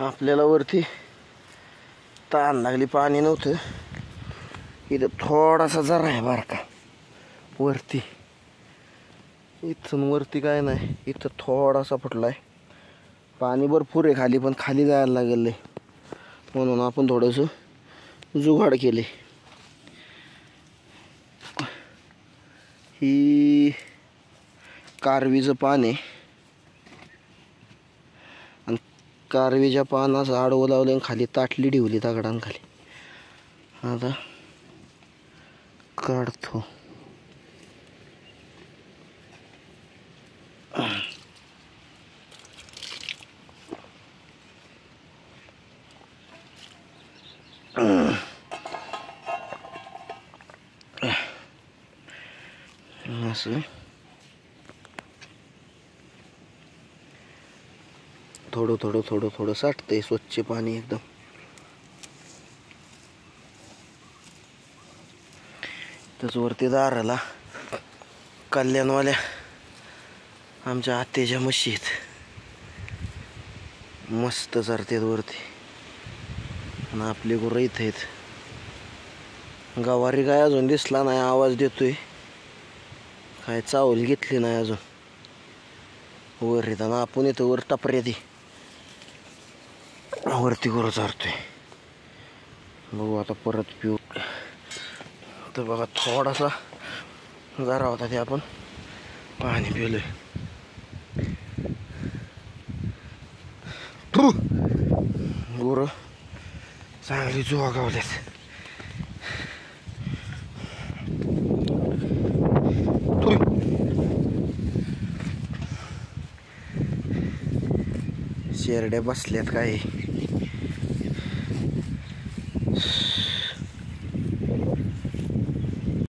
आपल्याला वरती ताण लागली, पाणी नव्हतं इथं, थोडासा जरा आहे बारका वरती. इथून वरती काय नाही, इथं थोडासा फुटलाय. पाणी भरपूर आहे खाली, पण खाली जायला लागेल म्हणून आपण थोडंसं जुगाड केले. ही कारवीचं पान आहे आणि कारवीच्या पानाचं आडवं लावलं आणि खाली ताटली ठेवली दगडांखाली. आता काढतो. असं थोडं थोडं थोडं थोडं साठतंय स्वच्छ पाणी एकदम. त्याच वरती दाराला कल्याणवाल्या आमच्या आत्याच्या म्हशी आहेत, मस्त चरतात वरती. आणि आपली गुरं इथं आहेत. गवारी काय अजून दिसला नाही, आवाज देतोय, काय चावल घेतली नाही अजून. वर येताना आपण इथं वर टपऱ्यात वरती गुरं चारतोय. बघू आता परत पिऊ. तर बघा थोडासा जरा होता ते आपण पाणी पिलोय. गुरं चांगली जोगावल्यात. शेरड्या बसल्यात काय.